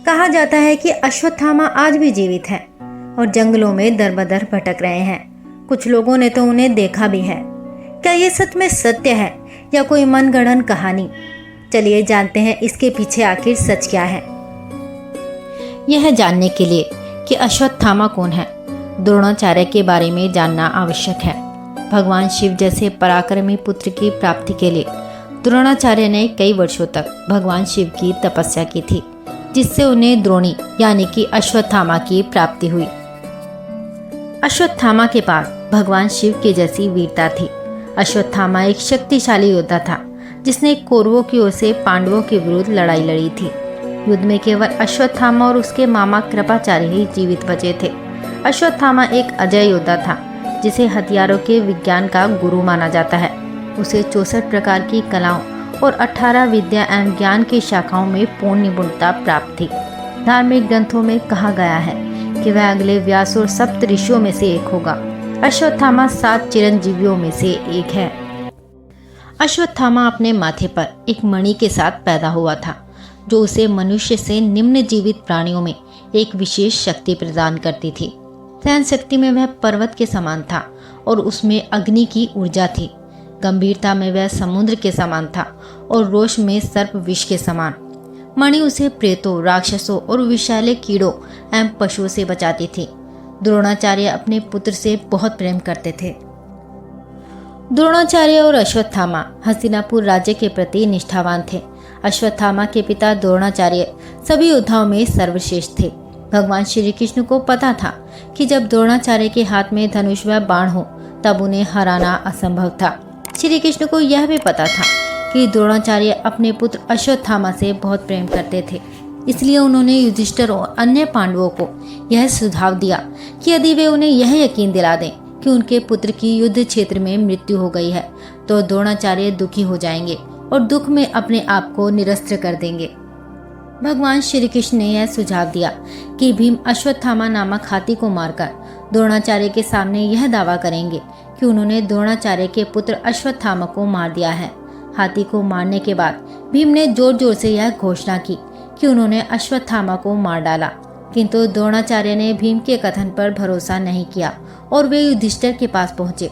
कहा जाता है कि अश्वत्थामा आज भी जीवित हैं और जंगलों में दर-बदर भटक रहे हैं। कुछ लोगों ने तो उन्हें देखा भी है। क्या ये सच में सत्य है या कोई मनगढ़ंत कहानी? चलिए जानते हैं इसके पीछे आखिर सच क्या है। यह जानने के लिए कि अश्वत्थामा कौन है, द्रोणाचार्य के बारे में जानना आवश्यक है। भगवान शिव जैसे पराक्रमी पुत्र की प्राप्ति के लिए द्रोणाचार्य ने कई वर्षों तक भगवान शिव की तपस्या की थी, जिससे उन्हें द्रोणी यानी कि अश्वत्थामा की प्राप्ति हुई। अश्वत्थामा के पास भगवान शिव के जैसी वीरता थी। अश्वत्थामा एक शक्तिशाली योद्धा था जिसने कौरवों की ओर से पांडवों के विरुद्ध लड़ाई लड़ी थी। युद्ध में केवल अश्वत्थामा और उसके मामा कृपाचार्य ही जीवित बचे थे। अश्वत्थामा एक अजय योद्धा था जिसे हथियारों के विज्ञान का गुरु माना जाता है। उसे 64 प्रकार की कलाओं और 18 विद्या एवं ज्ञान की शाखाओं में पूर्ण निपुणता प्राप्त थी। धार्मिक ग्रंथों में कहा गया है कि वह अगले व्यास और सप्त ऋषियों में से एक होगा। अश्वत्थामा 7 चिरंजीवियों में से एक है। अश्वत्थामा अपने माथे पर एक मणि के साथ पैदा हुआ था, जो उसे मनुष्य से निम्न जीवित प्राणियों में एक विशेष शक्ति प्रदान करती थी। सहन शक्ति में वह पर्वत के समान था और उसमें अग्नि की ऊर्जा थी। गंभीरता में वह समुद्र के समान था और रोष में सर्प विष के समान। मणि उसे प्रेतों, राक्षसों और विषैले कीड़ों एवं पशुओं से बचाती थी। द्रोणाचार्य अपने पुत्र से बहुत प्रेम करते थे। द्रोणाचार्य और अश्वत्थामा हस्तिनापुर राज्य के प्रति निष्ठावान थे। अश्वत्थामा के पिता द्रोणाचार्य सभी योद्धाओं में सर्वश्रेष्ठ थे। भगवान श्री कृष्ण को पता था कि जब द्रोणाचार्य के हाथ में धनुष व बाण हो तब उन्हें हराना असंभव था। श्री कृष्ण को यह भी पता था कि द्रोणाचार्य अपने पुत्र अश्वत्थामा से बहुत प्रेम करते थे। इसलिए उन्होंने युधिष्ठिर और अन्य पांडवों को यह सुझाव दिया कि यदि वे उन्हें यह यकीन दिला दें कि उनके पुत्र की युद्ध क्षेत्र में मृत्यु हो गई है तो द्रोणाचार्य दुखी हो जाएंगे और दुख में अपने आप को निरस्त्र कर देंगे। भगवान श्री कृष्ण ने यह सुझाव दिया कि भीम अश्वत्थामा नामक हाथी को मारकर द्रोणाचार्य के सामने यह दावा करेंगे कि उन्होंने द्रोणाचार्य के पुत्र अश्वत्थामा को मार दिया है। हाथी को मारने के बाद भीम ने जोर जोर से यह घोषणा की कि उन्होंने अश्वत्थामा को मार डाला, किंतु द्रोणाचार्य ने भीम के कथन पर भरोसा नहीं किया और वे युधिष्ठिर के पास पहुंचे।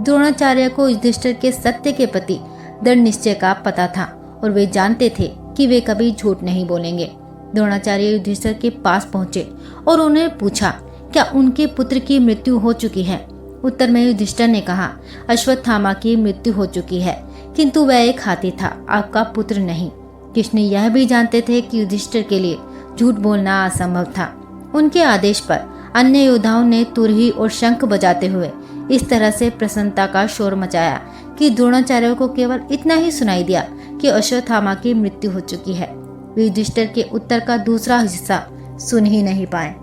द्रोणाचार्य को युधिष्ठिर के सत्य के प्रति दृढ़ निश्चय का पता था और वे जानते थे कि वे कभी झूठ नहीं बोलेंगे। द्रोणाचार्य युधिष्ठिर के पास पहुंचे और उन्हें पूछा क्या उनके पुत्र की मृत्यु हो चुकी है। उत्तर में युधिष्ठिर ने कहा अश्वत्थामा की मृत्यु हो चुकी है, किंतु वह एक हाथी था, आपका पुत्र नहीं। कृष्ण यह भी जानते थे कि युधिष्ठिर के लिए झूठ बोलना असंभव था। उनके आदेश पर अन्य योद्धाओं ने तुरही और शंख बजाते हुए इस तरह से प्रसन्नता का शोर मचाया कि द्रोणाचार्य को केवल इतना ही सुनाई दिया कि अश्वत्थामा की मृत्यु हो चुकी है। वे युधिष्ठिर के उत्तर का दूसरा हिस्सा सुन ही नहीं पाए।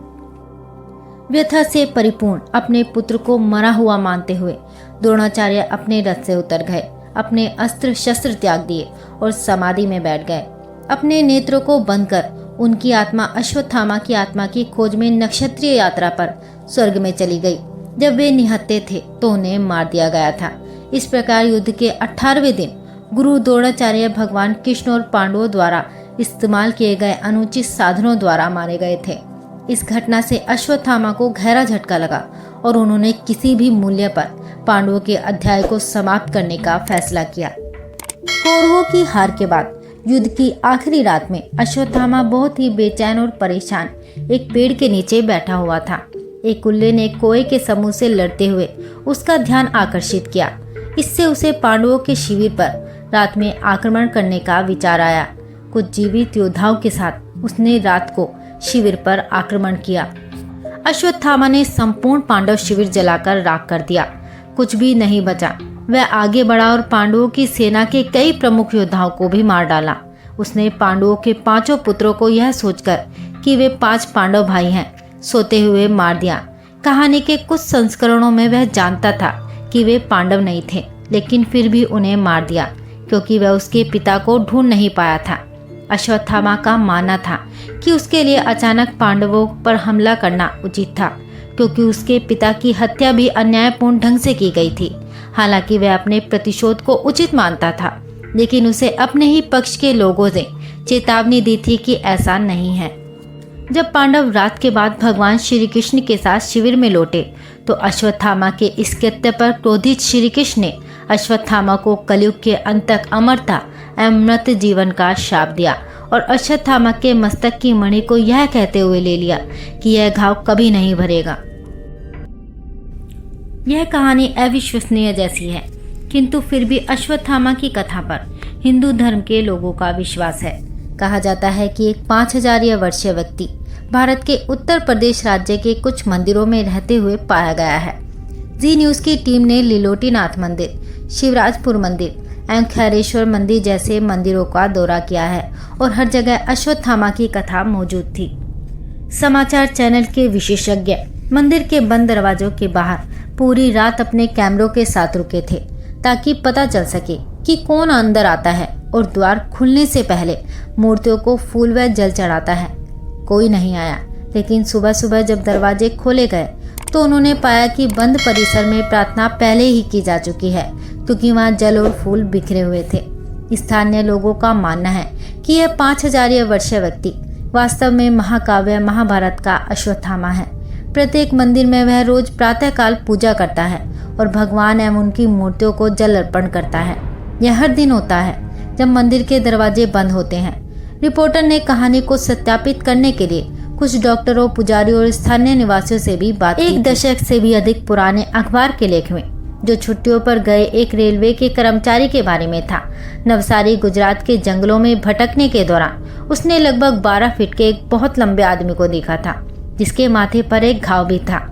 व्यथा से परिपूर्ण अपने पुत्र को मरा हुआ मानते हुए द्रोणाचार्य अपने रथ से उतर गए, अपने अस्त्र शस्त्र त्याग दिए और समाधि में बैठ गए। अपने नेत्रों को बंद कर उनकी आत्मा अश्वत्थामा की आत्मा की खोज में नक्षत्रीय यात्रा पर स्वर्ग में चली गई। जब वे निहत्थे थे तो उन्हें मार दिया गया था। इस प्रकार युद्ध के 18वें दिन गुरु द्रोणाचार्य भगवान कृष्ण और पांडवों द्वारा इस्तेमाल किए गए अनुचित साधनों द्वारा मारे गए थे। इस घटना से अश्वत्थामा को गहरा झटका लगा और उन्होंने किसी भी मूल्य पर पांडवों के अध्याय को समाप्त करने का फैसला किया। कौरवों की हार के बाद युद्ध की आखिरी रात में अश्वत्थामा बहुत ही बेचैन और परेशान एक पेड़ के नीचे बैठा हुआ था। एक उल्ले ने कोए के समूह से लड़ते हुए उसका ध्यान आकर्षित किया। इससे उसे पांडवों के शिविर पर रात में आक्रमण करने का विचार आया। कुछ जीवित योद्धाओं के साथ उसने रात को शिविर पर आक्रमण किया। अश्वत्थामा ने संपूर्ण पांडव शिविर जलाकर राख कर दिया। कुछ भी नहीं बचा। वह आगे बढ़ा और पांडवों की सेना के कई प्रमुख योद्धाओं को भी मार डाला। उसने पांडवों के 5 पुत्रों को यह सोचकर कि वे 5 पांडव भाई हैं, सोते हुए मार दिया। कहानी के कुछ संस्करणों में वह जानता था कि वे पांडव नहीं थे, लेकिन फिर भी उन्हें मार दिया क्योंकि वह उसके पिता को ढूंढ नहीं पाया था। अश्वत्थामा का मानना था कि उसके लिए अचानक पांडवों पर हमला करना उचित था, क्योंकि उसके पिता की हत्या भी अन्यायपूर्ण ढंग से की गई थी। हालांकि वह अपने प्रतिशोध को उचित मानता था, लेकिन उसे अपने ही पक्ष के लोगों ने चेतावनी दी थी कि ऐसा नहीं है। जब पांडव रात के बाद भगवान श्री कृष्ण के साथ शिविर में लौटे तो अश्वत्थामा के इस कृत्य पर क्रोधित श्री कृष्ण ने अश्वत्थामा को कलयुग के अंत तक अमरता एवं मृत जीवन का शाप दिया और अश्वत्थामा के मस्तक की मणि को यह कहते हुए ले लिया कि यह घाव कभी नहीं भरेगा। यह कहानी अविश्वसनीय जैसी है, किंतु फिर भी अश्वत्थामा की कथा पर हिंदू धर्म के लोगों का विश्वास है। कहा जाता है कि एक 5000 वर्षीय व्यक्ति भारत के उत्तर प्रदेश राज्य के कुछ मंदिरों में रहते हुए पाया गया है। जी न्यूज़ की टीम ने लिलोटीनाथ मंदिर, शिवराजपुर मंदिर एवं खैरेश्वर मंदिर जैसे मंदिरों का दौरा किया है और हर जगह अश्वत्थामा की कथा मौजूद थी। समाचार चैनल के विशेषज्ञ मंदिर के बंद दरवाजों के बाहर पूरी रात अपने कैमरों के साथ रुके थे ताकि पता चल सके कि कौन अंदर आता है और द्वार खुलने से पहले मूर्तियों को फूल व जल चढ़ाता है। कोई नहीं आया, लेकिन सुबह सुबह जब दरवाजे खोले गए तो उन्होंने पाया कि बंद परिसर में प्रार्थना पहले ही की जा चुकी है, क्योंकि वहां जल और फूल बिखरे हुए थे। स्थानीय लोगों का मानना है कि यह 5000 वर्षीय व्यक्ति वास्तव में महाकाव्य महाभारत का अश्वत्थामा है। प्रत्येक मंदिर में वह रोज प्रातःकाल पूजा करता है और भगवान एवं उनकी मूर्तियों को जल अर्पण करता है। यह हर दिन होता है जब मंदिर के दरवाजे बंद होते हैं। रिपोर्टर ने कहानी को सत्यापित करने के लिए कुछ डॉक्टरों, पुजारियों और स्थानीय निवासियों से भी बात की। एक दशक से भी अधिक पुराने अखबार के लेख में जो छुट्टियों पर गए एक रेलवे के कर्मचारी के बारे में था। नवसारी गुजरात के जंगलों में भटकने के दौरान उसने लगभग 12 फीट के एक बहुत लंबे आदमी को देखा था, जिसके माथे पर एक घाव भी था।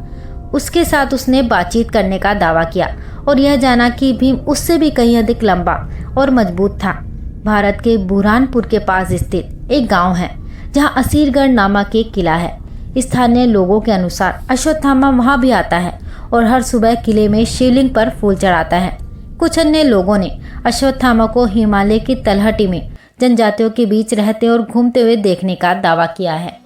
उसके साथ उसने बातचीत करने का दावा किया और यह जाना कि भीम उससे भी कहीं अधिक लंबा और मजबूत था। भारत के बुरहानपुर के पास स्थित एक गांव है जहां असीरगढ़ नामक एक किला है। स्थानीय लोगों के अनुसार अश्वत्थामा वहां भी आता है और हर सुबह किले में शिवलिंग पर फूल चढ़ाता है। कुछ अन्य लोगों ने अश्वत्थामा को हिमालय की तलहटी में जनजातियों के बीच रहते और घूमते हुए देखने का दावा किया है।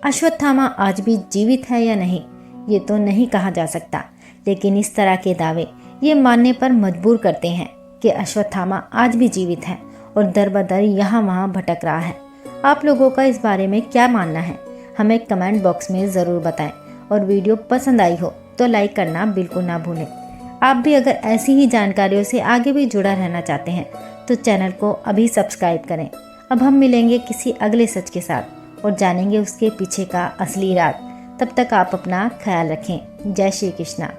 अश्वत्थामा आज भी जीवित है या नहीं, ये तो नहीं कहा जा सकता, लेकिन इस तरह के दावे ये मानने पर मजबूर करते हैं कि अश्वत्थामा आज भी जीवित है और दर बदर यहाँ वहाँ भटक रहा है। आप लोगों का इस बारे में क्या मानना है, हमें कमेंट बॉक्स में ज़रूर बताएं और वीडियो पसंद आई हो तो लाइक करना बिल्कुल ना भूलें। आप भी अगर ऐसी ही जानकारियों से आगे भी जुड़ा रहना चाहते हैं तो चैनल को अभी सब्सक्राइब करें। अब हम मिलेंगे किसी अगले सच के साथ और जानेंगे उसके पीछे का असली राज। तब तक आप अपना ख्याल रखें। जय श्री कृष्णा।